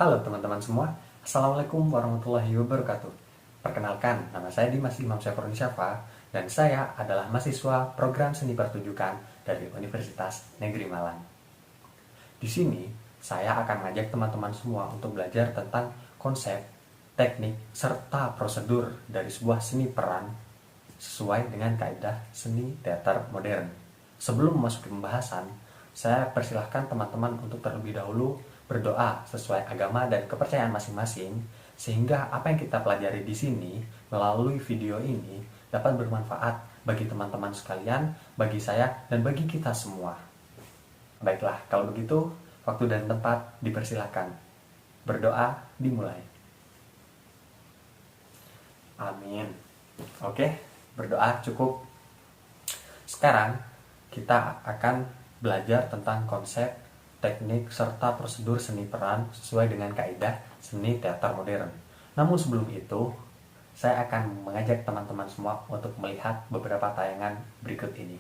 Halo teman-teman semua, Assalamualaikum warahmatullahi wabarakatuh. Perkenalkan, nama saya Dimas Imam Syafruddin Syafa dan saya adalah mahasiswa program seni pertunjukan dari Universitas Negeri Malang. Di sini, saya akan mengajak teman-teman semua untuk belajar tentang konsep, teknik, serta prosedur dari sebuah seni peran sesuai dengan kaidah seni teater modern. Sebelum memasuki pembahasan, saya persilahkan teman-teman untuk terlebih dahulu berdoa sesuai agama dan kepercayaan masing-masing, sehingga apa yang kita pelajari di sini melalui video ini dapat bermanfaat bagi teman-teman sekalian, bagi saya, dan bagi kita semua. Baiklah, kalau begitu, waktu dan tempat dipersilahkan. Berdoa dimulai. Amin. Oke, berdoa cukup. Sekarang kita akan belajar tentang konsep, teknik, serta prosedur seni peran sesuai dengan kaidah seni teater modern. Namun sebelum itu, saya akan mengajak teman-teman semua untuk melihat beberapa tayangan berikut ini.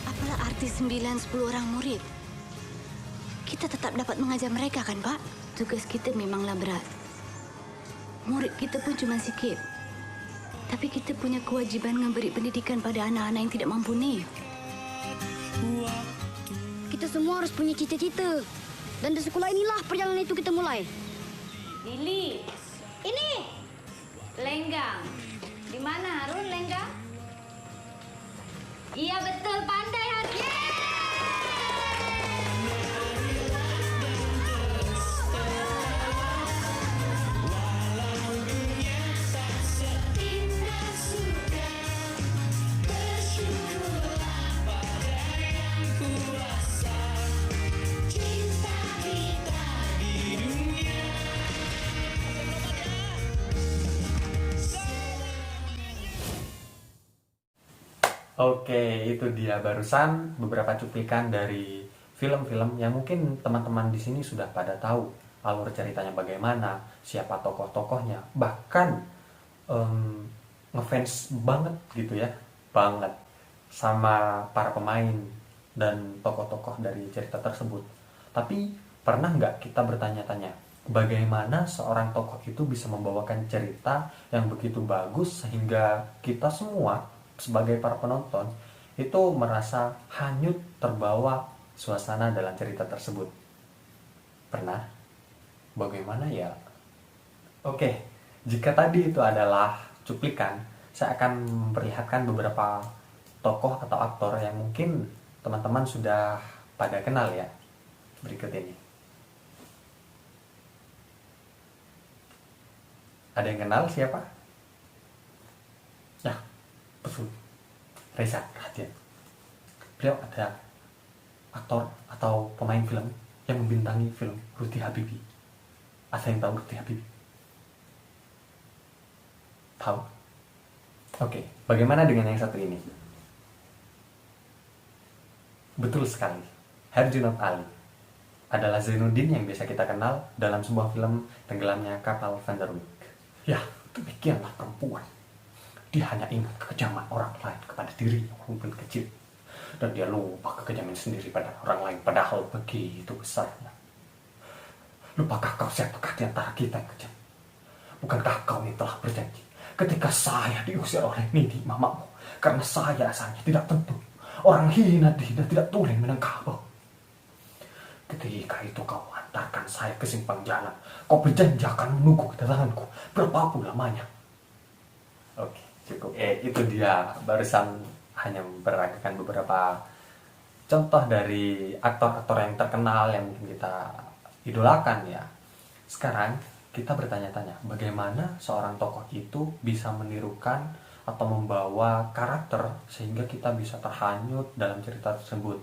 Apalah arti 9-10 orang murid? Kita tetap dapat mengajar mereka kan, Pak? Tugas kita memanglah berat. Murid kita pun cuma sikit. Tapi kita punya kewajiban memberi pendidikan pada anak-anak yang tidak mampu ni. Kita semua harus punya cita-cita. Dan di sekolah inilah perjalanan itu kita mulai. Lili. Ini! Lenggang. Di mana Harun Lenggang? Iya betul, pandai Harun. Oke, itu dia barusan beberapa cuplikan dari film-film yang mungkin teman-teman di sini sudah pada tahu alur ceritanya bagaimana, siapa tokoh-tokohnya, bahkan ngefans banget gitu ya, banget sama para pemain dan tokoh-tokoh dari cerita tersebut. Tapi pernah nggak kita bertanya-tanya, bagaimana seorang tokoh itu bisa membawakan cerita yang begitu bagus sehingga kita semua sebagai para penonton itu merasa hanyut terbawa suasana dalam cerita tersebut. Pernah? Bagaimana ya? Oke, jika tadi itu adalah cuplikan, saya akan memperlihatkan beberapa tokoh atau aktor yang mungkin teman-teman sudah pada kenal ya. Berikut ini. Ada yang kenal siapa? Ya, betul, Reza Rahadian. Beliau ada aktor atau pemain film yang membintangi film Rudy Habibie. Ada yang tahu Rudy Habibie? Tahu? Oke, bagaimana dengan yang satu ini? Betul sekali, Herjunot Ali adalah Zainuddin yang biasa kita kenal dalam sebuah film Tenggelamnya Kapal Van der Wijk. Ya, demikianlah perempuan. Dia hanya ingat kekejaman orang lain kepada dirinya walaupun kecil. Dan dia lupa kekejaman sendiri pada orang lain padahal begitu besarnya. Lupakah kau siapakah di antara kita yang kejam? Bukankah kau yang telah berjanji ketika saya diusir oleh Nidi mamamu karena saya asalnya tidak tentu, orang hina dihina tidak tulen menengkau. Ketika itu kau antarkan saya ke simpang jalan, kau berjanji akan menunggu kedatanganku berapapun lamanya. Oke, cukup. Itu dia barusan hanya memperagakan beberapa contoh dari aktor-aktor yang terkenal yang mungkin kita idolakan ya. Sekarang kita bertanya-tanya, bagaimana seorang tokoh itu bisa menirukan atau membawa karakter sehingga kita bisa terhanyut dalam cerita tersebut.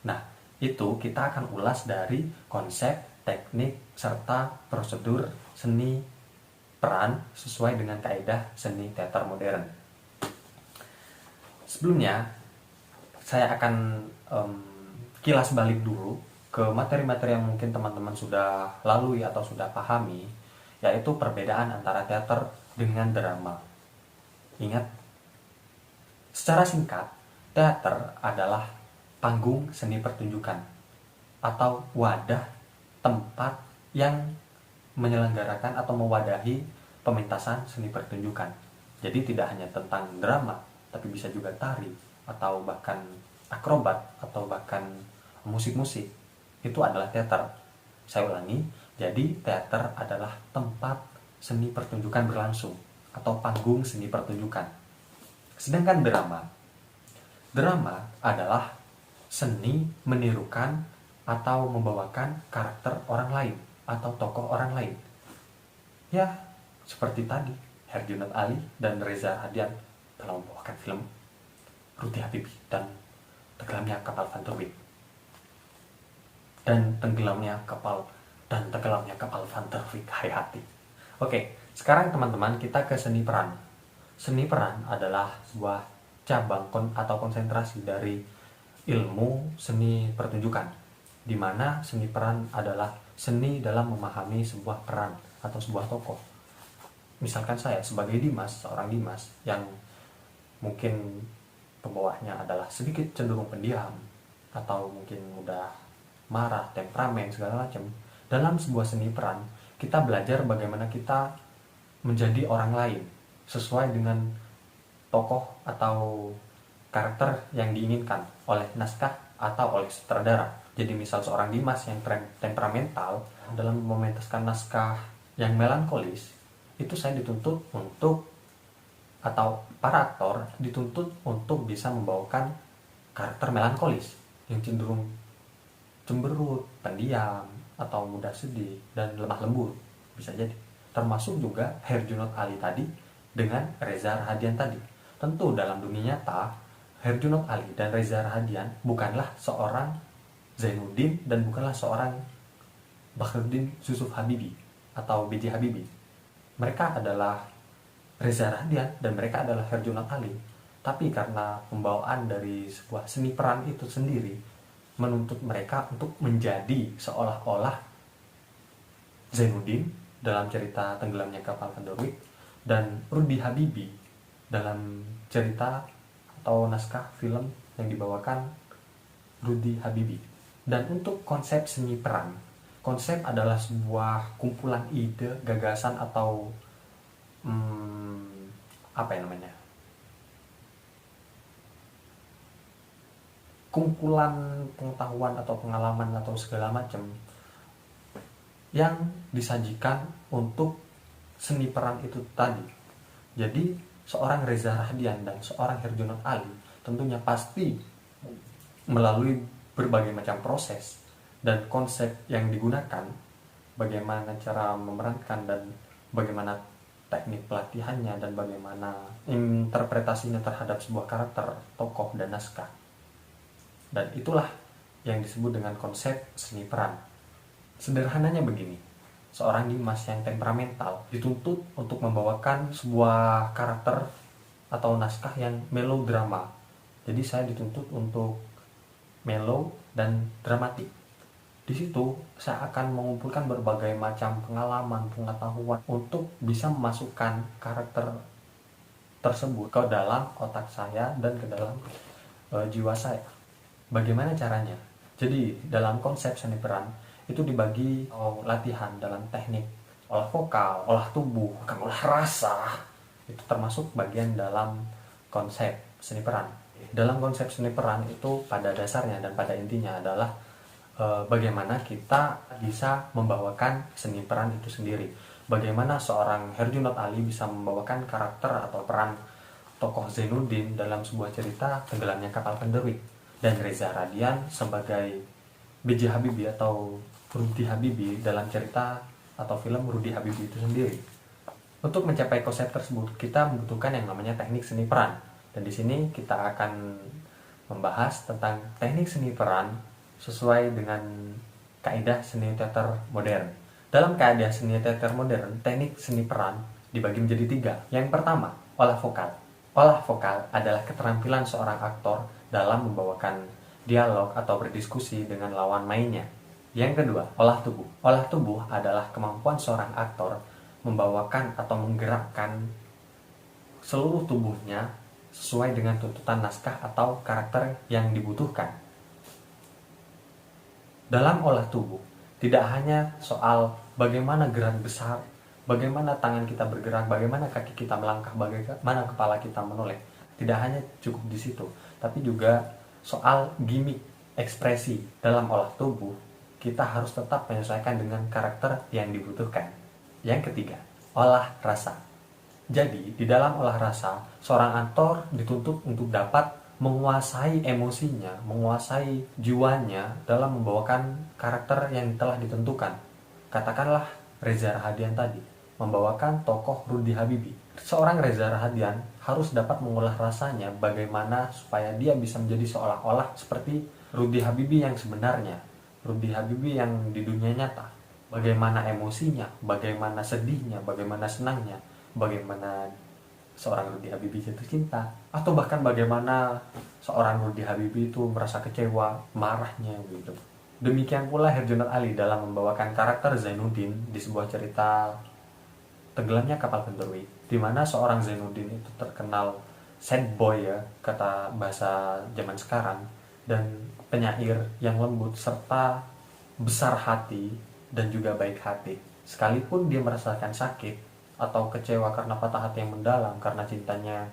Nah, itu kita akan ulas dari konsep, teknik, serta prosedur seni peran sesuai dengan kaidah seni teater modern. Sebelumnya, saya akan kilas balik dulu ke materi-materi yang mungkin teman-teman sudah lalui atau sudah pahami, yaitu perbedaan antara teater dengan drama. Ingat, secara singkat, teater adalah panggung seni pertunjukan. atau wadah tempat yang menyelenggarakan atau mewadahi pementasan seni pertunjukan. Jadi tidak hanya tentang drama, tapi bisa juga tari atau bahkan akrobat atau bahkan musik-musik. Itu adalah teater. Saya ulangi, jadi teater adalah tempat seni pertunjukan berlangsung atau panggung seni pertunjukan. Sedangkan drama adalah seni menirukan atau membawakan karakter orang lain atau tokoh orang lain. Ya, seperti tadi Herjunot Ali dan Reza Radian dalam membawakan film Rudy Habibie dan tenggelamnya kapal Van der Wijk. Dan tenggelamnya kapal Van der Wijk, hai hati. Oke, sekarang teman-teman kita ke seni peran. Seni peran adalah sebuah cabang atau konsentrasi dari ilmu seni pertunjukan, di mana seni peran adalah seni dalam memahami sebuah peran atau sebuah tokoh. Misalkan saya sebagai Dimas, seorang Dimas yang mungkin pembawaannya adalah sedikit cenderung pendiam atau mungkin mudah marah, temperamen, segala macam. Dalam sebuah seni peran, kita belajar bagaimana kita menjadi orang lain sesuai dengan tokoh atau karakter yang diinginkan oleh naskah atau oleh sutradara. Jadi misal seorang Dimas yang temperamental dalam mementaskan naskah yang melankolis, itu saya dituntut untuk, atau para aktor dituntut untuk bisa membawakan karakter melankolis yang cenderung cemberut, pendiam, atau mudah sedih dan lemah lembut, bisa jadi. Termasuk juga Herjunot Ali tadi dengan Reza Rahadian tadi. Tentu dalam dunia nyata Herjunot Ali dan Reza Rahadian bukanlah seorang Zainuddin dan bukanlah seorang Bakhruddin Yusuf Habibie atau B.J. Habibie. Mereka adalah Reza Rahadian dan mereka adalah Herjunot Ali. Tapi karena pembawaan dari sebuah seni peran itu sendiri menuntut mereka untuk menjadi seolah-olah Zainuddin dalam cerita tenggelamnya kapal Van der Wijk dan Rudy Habibie dalam cerita atau naskah film yang dibawakan Rudy Habibie. Dan untuk konsep seni peran, konsep adalah sebuah kumpulan ide, gagasan atau kumpulan pengetahuan atau pengalaman atau segala macam yang disajikan untuk seni peran itu tadi. Jadi seorang Reza Rahadian dan seorang Herjunot Ali tentunya pasti melalui berbagai macam proses dan konsep yang digunakan, bagaimana cara memerankan dan bagaimana teknik pelatihannya dan bagaimana interpretasinya terhadap sebuah karakter, tokoh, dan naskah. Dan itulah yang disebut dengan konsep seni peran. Sederhananya begini, seorang Dimas yang temperamental dituntut untuk membawakan sebuah karakter atau naskah yang melodrama. Jadi saya dituntut untuk melo dan dramatik. Di situ saya akan mengumpulkan berbagai macam pengalaman, pengetahuan untuk bisa memasukkan karakter tersebut ke dalam otak saya dan ke dalam jiwa saya. Bagaimana caranya? Jadi dalam konsep seni peran itu dibagi latihan dalam teknik olah vokal, olah tubuh, bahkan olah rasa. Itu termasuk bagian dalam konsep seni peran. Dalam konsep seni peran itu pada dasarnya dan pada intinya adalah bagaimana kita bisa membawakan seni peran itu sendiri. Bagaimana seorang Herjunot Ali bisa membawakan karakter atau peran tokoh Zainuddin dalam sebuah cerita tenggelamnya kapal Van der Wijk, dan Reza Radian sebagai B.J. Habibie atau Rudy Habibie dalam cerita atau film Rudy Habibie itu sendiri. Untuk mencapai konsep tersebut kita membutuhkan yang namanya teknik seni peran. Dan di sini kita akan membahas tentang teknik seni peran sesuai dengan kaidah seni teater modern. Dalam kaidah seni teater modern, teknik seni peran dibagi menjadi 3. Yang pertama, olah vokal. Olah vokal adalah keterampilan seorang aktor dalam membawakan dialog atau berdiskusi dengan lawan mainnya. Yang kedua, olah tubuh. Olah tubuh adalah kemampuan seorang aktor membawakan atau menggerakkan seluruh tubuhnya sesuai dengan tuntutan naskah atau karakter yang dibutuhkan. dalam olah tubuh tidak hanya soal bagaimana gerak besar, bagaimana tangan kita bergerak, bagaimana kaki kita melangkah, bagaimana kepala kita menoleh. Tidak hanya cukup di situ, tapi juga soal gimmick, ekspresi dalam olah tubuh. Kita harus tetap menyesuaikan dengan karakter yang dibutuhkan. Yang ketiga, olah rasa. Jadi, di dalam olah rasa, seorang aktor dituntut untuk dapat menguasai emosinya, menguasai jiwanya dalam membawakan karakter yang telah ditentukan. Katakanlah Reza Rahadian tadi, membawakan tokoh Rudy Habibie. Seorang Reza Rahadian harus dapat mengolah rasanya bagaimana supaya dia bisa menjadi seolah-olah seperti Rudy Habibie yang sebenarnya, Rudy Habibie yang di dunia nyata. Bagaimana emosinya, bagaimana sedihnya, bagaimana senangnya, bagaimana seorang Rudy Habibie jatuh cinta, atau bahkan bagaimana seorang Rudy Habibie itu merasa kecewa, marahnya gitu. Demikian pula Herjunot Ali dalam membawakan karakter Zainuddin di sebuah cerita Tenggelamnya Kapal Kenturwi, di mana seorang Zainuddin itu terkenal sad boy ya, kata bahasa zaman sekarang, dan penyair yang lembut serta besar hati dan juga baik hati. Sekalipun dia merasakan sakit atau kecewa karena patah hati yang mendalam, karena cintanya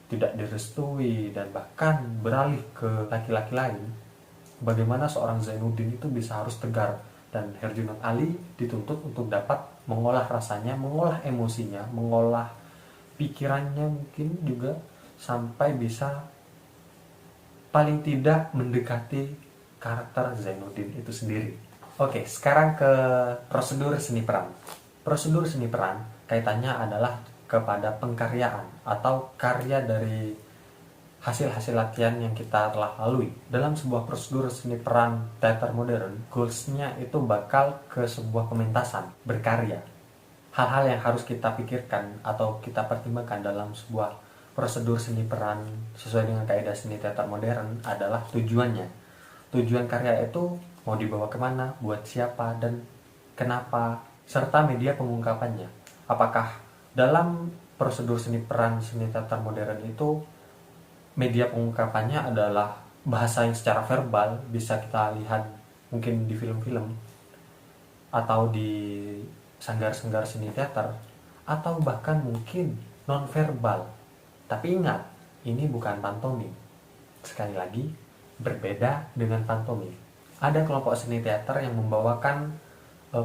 tidak direstui dan bahkan beralih ke laki-laki lain, bagaimana seorang Zainuddin itu bisa harus tegar, dan Herjunot Ali dituntut untuk dapat mengolah rasanya, mengolah emosinya, mengolah pikirannya mungkin juga, sampai bisa paling tidak mendekati karakter Zainuddin itu sendiri. Oke, sekarang ke prosedur seni peran. Prosedur seni peran kaitannya adalah kepada pengkaryaan atau karya dari hasil-hasil latihan yang kita telah lalui. Dalam sebuah prosedur seni peran teater modern, goals-nya itu bakal ke sebuah pementasan, berkarya. Hal-hal yang harus kita pikirkan atau kita pertimbangkan dalam sebuah prosedur seni peran sesuai dengan kaidah seni teater modern adalah tujuannya. Tujuan karya itu mau dibawa kemana, buat siapa, dan kenapa, serta media pengungkapannya. Apakah dalam prosedur seni peran seni teater modern itu media pengungkapannya adalah bahasa yang secara verbal, bisa kita lihat mungkin di film-film atau di sanggar-sanggar seni teater, atau bahkan mungkin non-verbal. Tapi ingat, ini bukan pantomim. Sekali lagi, berbeda dengan pantomim. Ada kelompok seni teater yang membawakan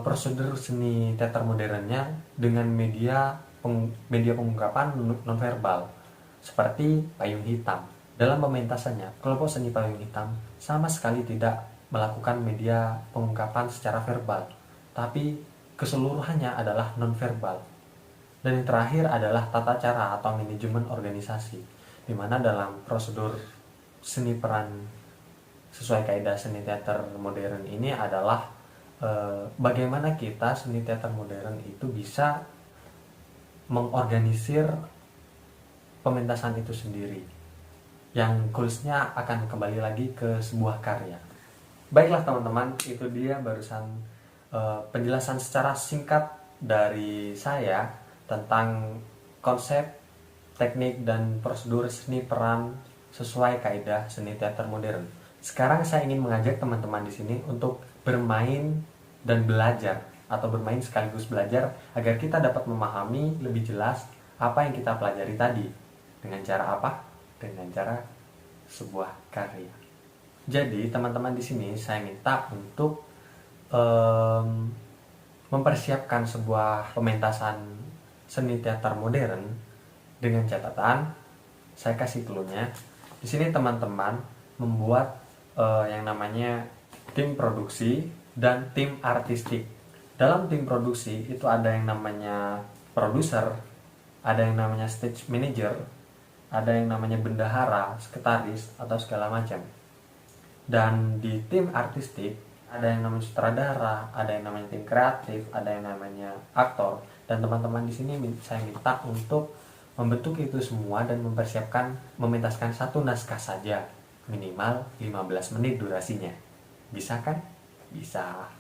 prosedur seni teater modernnya dengan media pengungkapan non-verbal, seperti payung hitam. Dalam pementasannya, kelompok seni payung hitam sama sekali tidak melakukan media pengungkapan secara verbal, tapi keseluruhannya adalah non-verbal. Dan yang terakhir adalah tata cara atau manajemen organisasi, di mana dalam prosedur seni peran sesuai kaidah seni teater modern ini adalah bagaimana kita seni teater modern itu bisa mengorganisir pementasan itu sendiri, yang goalsnya akan kembali lagi ke sebuah karya. Baiklah teman-teman, itu dia barusan penjelasan secara singkat dari saya tentang konsep, teknik, dan prosedur seni peran sesuai kaidah seni teater modern. Sekarang saya ingin mengajak teman-teman di sini untuk bermain dan belajar, atau bermain sekaligus belajar, agar kita dapat memahami lebih jelas apa yang kita pelajari tadi. Dengan cara apa? Dengan cara sebuah karya. Jadi teman-teman di sini saya minta untuk mempersiapkan sebuah pementasan seni teater modern dengan catatan. Saya kasih clue-nya. Di sini teman-teman membuat yang namanya tim produksi dan tim artistik. Dalam tim produksi itu ada yang namanya produser, ada yang namanya stage manager, ada yang namanya bendahara, sekretaris, atau segala macam. Dan di tim artistik ada yang namanya sutradara, ada yang namanya tim kreatif, ada yang namanya aktor. Dan teman-teman di sini saya minta untuk membentuk itu semua dan mempersiapkan mementaskan satu naskah saja, minimal 15 menit durasinya. Bisa kan? Bisa.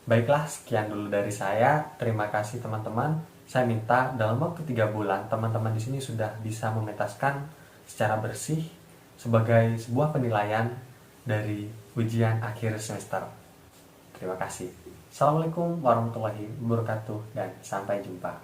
Baiklah, sekian dulu dari saya. Terima kasih teman-teman. Saya minta dalam waktu 3 bulan teman-teman di sini sudah bisa mementaskan secara bersih sebagai sebuah penilaian dari ujian akhir semester. Terima kasih. Assalamualaikum warahmatullahi wabarakatuh dan sampai jumpa.